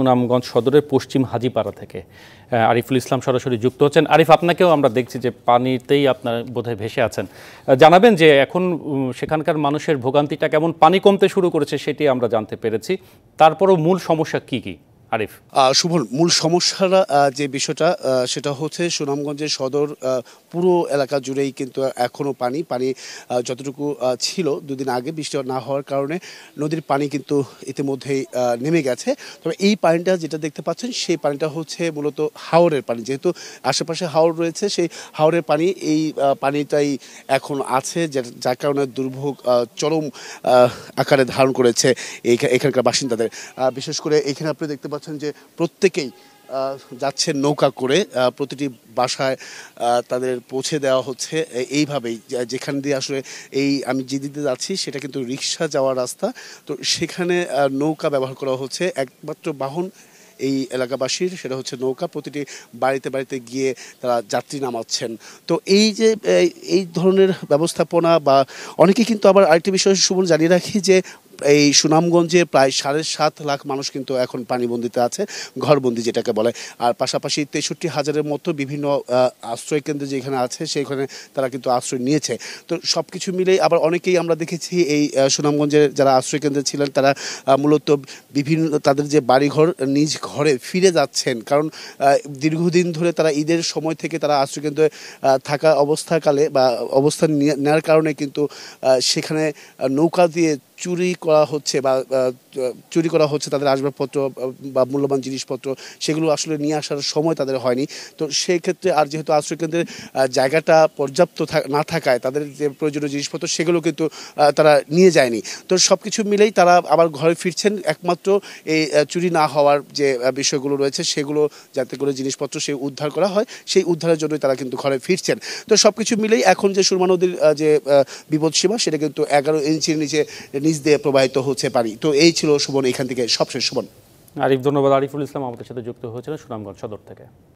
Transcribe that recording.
সুনামগঞ্জ সদরের পশ্চিম হাজীপাড়া থেকে আরিফুল ইসলাম সরাসরি যুক্ত হচ্ছেন। আরিফ, আপনাকেও আমরা দেখছি যে পানিতেই আপনার বোধহয় ভেসে আছেন। জানাবেন যে এখন সেখানকার মানুষের ভোগান্তিটা কেমন, পানি কমতে শুরু করেছে সেটি আমরা জানতে পেরেছি, তারপরও মূল সমস্যা কি কি? আরিফ। শুভন, মূল সমস্যাটা যে বিষয়টা সেটা হচ্ছে সুনামগঞ্জের সদর পুরো এলাকা জুড়েই কিন্তু এখনও পানি যতটুকু ছিল দুদিন আগে বৃষ্টি না হওয়ার কারণে নদীর পানি কিন্তু ইতিমধ্যেই নেমে গেছে। তবে এই পানিটা যেটা দেখতে পাচ্ছেন সেই পানিটা হচ্ছে মূলত হাওরের পানি, যেহেতু আশেপাশে হাওর রয়েছে সেই হাওরের পানি, এই পানিটাই এখন আছে, যার কারণে দুর্ভোগ চরম আকারে ধারণ করেছে এখানকার বাসিন্দাদের। বিশেষ করে এখানে আপনি দেখতে পাচ্ছেন যে প্রত্যেকেই যাচ্ছে নৌকা করে, প্রতিটি বাসায় তাদের পৌঁছে দেওয়া হচ্ছে এইভাবেই, যেখান দিয়ে আসলে আমি যে দিকে যাচ্ছি সেটা কিন্তু রিক্সা যাওয়ার রাস্তা, তো সেখানে নৌকা ব্যবহার করা হচ্ছে একমাত্র বাহন এই এলাকাবাসীর, সেটা হচ্ছে নৌকা। প্রতিটি বাড়িতে বাড়িতে গিয়ে তারা যাত্রী নামাচ্ছেন। তো এই যে এই ধরনের ব্যবস্থাপনা বা অনেকে কিন্তু আবার আরেকটি বিষয় সুমন জানিয়ে রাখি যে এই সুনামগঞ্জে প্রায় 7.5 লাখ মানুষ কিন্তু এখন পানিবন্দিতে আছে, ঘরবন্দি যেটাকে বলে। আর পাশাপাশি 63,000-এর মতো বিভিন্ন আশ্রয় কেন্দ্র যেখানে আছে সেখানে তারা কিন্তু আশ্রয় নিয়েছে। তো সব কিছু মিলেই আবার অনেকেই আমরা দেখেছি এই সুনামগঞ্জের যারা আশ্রয় কেন্দ্রে ছিলেন তারা মূলত বিভিন্ন তাদের যে বাড়িঘর নিজ ঘরে ফিরে যাচ্ছেন, কারণ দীর্ঘদিন ধরে তারা ঈদের সময় থেকে তারা আশ্রয় কেন্দ্রে থাকা অবস্থাকালে বা অবস্থান নেওয়ার কারণে কিন্তু সেখানে নৌকা দিয়ে চুরি করা হচ্ছে তাদের আসবাবপত্র বা মূল্যবান জিনিসপত্র, সেগুলো আসলে নিয়ে আসার সময় তাদের হয়নি। তো সেই ক্ষেত্রে আর যেহেতু আশ্রয়কেন্দ্রের জায়গাটা পর্যাপ্ত না থাকায় তাদের যে প্রয়োজনীয় জিনিসপত্র সেগুলো কিন্তু তারা নিয়ে যায়নি। তো সব কিছু মিলেই তারা আবার ঘরে ফিরছেন, একমাত্র এই চুরি না হওয়ার যে বিষয়গুলো রয়েছে সেগুলো যাতে করে জিনিসপত্র সেই উদ্ধার করা হয়, সেই উদ্ধারের জন্যই তারা কিন্তু ঘরে ফিরছেন। তো সব কিছু মিলেই এখন যে সুরমা নদীর যে বিপদসীমা সেটা কিন্তু 11 ইঞ্চির নিচে নিচ দিয়ে প্রবাহিত হচ্ছে পানি। তো এই ছিল সুমন এখান থেকে সবশেষ। সুমন। আরিফ, ধন্যবাদ। আরিফুল ইসলাম আমাদের সাথে যুক্ত হয়েছিলেন সুনামগঞ্জ সদর থেকে।